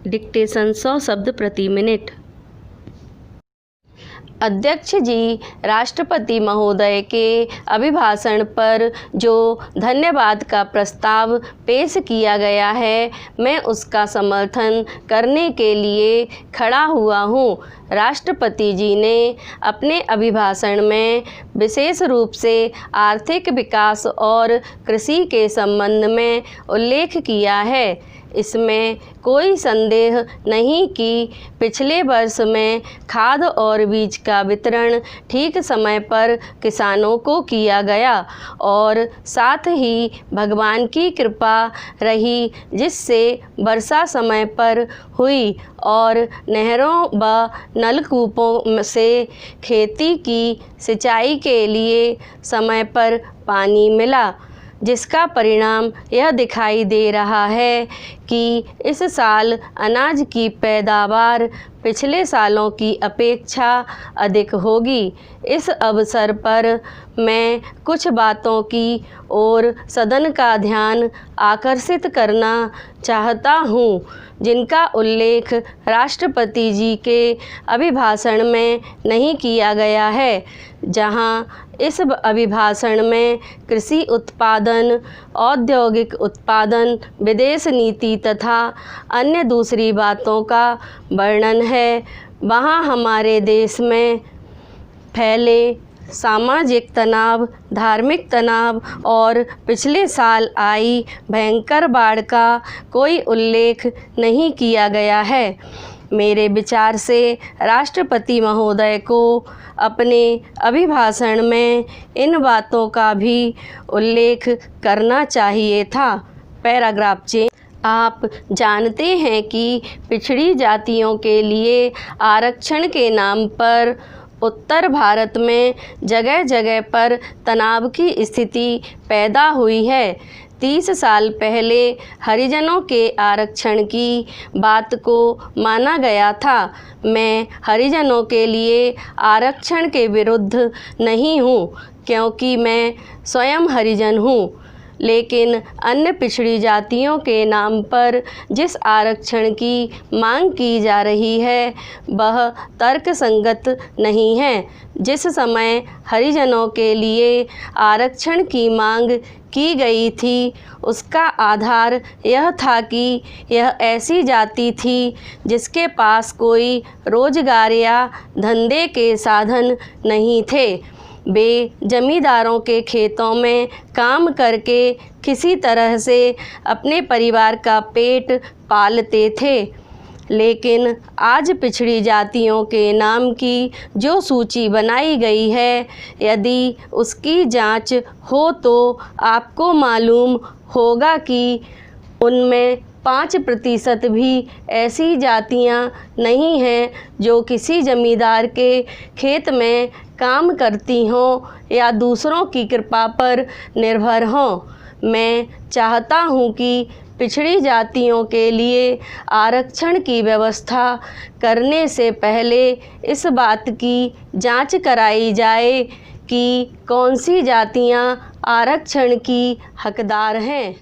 Dictation 100 शब्द प्रति minute. अध्यक्ष जी, राष्ट्रपति महोदय के अभिभाषण पर जो धन्यवाद का प्रस्ताव पेश किया गया है, मैं उसका समर्थन करने के लिए खड़ा हुआ हूँ। राष्ट्रपति जी ने अपने अभिभाषण में विशेष रूप से आर्थिक विकास और कृषि के संबंध में उल्लेख किया है। इसमें कोई संदेह नहीं कि पिछले वर्ष में खाद और बीज का वितरण ठीक समय पर किसानों को किया गया और साथ ही भगवान की कृपा रही, जिससे वर्षा समय पर हुई और नहरों व नलकूपों से खेती की सिंचाई के लिए समय पर पानी मिला, जिसका परिणाम यह दिखाई दे रहा है कि इस साल अनाज की पैदावार पिछले सालों की अपेक्षा अधिक होगी। इस अवसर पर मैं कुछ बातों की ओर सदन का ध्यान आकर्षित करना चाहता हूँ, जिनका उल्लेख राष्ट्रपति जी के अभिभाषण में नहीं किया गया है। जहाँ इस अभिभाषण में कृषि उत्पादन, औद्योगिक उत्पादन, विदेश नीति तथा अन्य दूसरी बातों का वर्णन है, वहाँ हमारे देश में फैले सामाजिक तनाव, धार्मिक तनाव और पिछले साल आई भयंकर बाढ़ का कोई उल्लेख नहीं किया गया है। मेरे विचार से राष्ट्रपति महोदय को अपने अभिभाषण में इन बातों का भी उल्लेख करना चाहिए था। Paragraph change. आप जानते हैं कि पिछड़ी जातियों के लिए आरक्षण के नाम पर उत्तर भारत में जगह जगह पर तनाव की स्थिति पैदा हुई है। 30 साल पहले हरिजनों के आरक्षण की बात को माना गया था। मैं हरिजनों के लिए आरक्षण के विरुद्ध नहीं हूँ, क्योंकि मैं स्वयं हरिजन हूँ, लेकिन अन्य पिछड़ी जातियों के नाम पर जिस आरक्षण की मांग की जा रही है, वह तर्कसंगत नहीं है। जिस समय हरिजनों के लिए आरक्षण की मांग की गई थी, उसका आधार यह था कि यह ऐसी जाति थी जिसके पास कोई रोजगार या धंधे के साधन नहीं थे। वे जमींदारों के खेतों में काम करके किसी तरह से अपने परिवार का पेट पालते थे। लेकिन आज पिछड़ी जातियों के नाम की जो सूची बनाई गई है, यदि उसकी जांच हो तो आपको मालूम होगा कि उनमें 5% भी ऐसी जातियां नहीं हैं जो किसी जमींदार के खेत में काम करती हों या दूसरों की कृपा पर निर्भर हों। मैं चाहता हूं कि पिछड़ी जातियों के लिए आरक्षण की व्यवस्था करने से पहले इस बात की जांच कराई जाए कि कौन सी जातियां आरक्षण की हकदार हैं।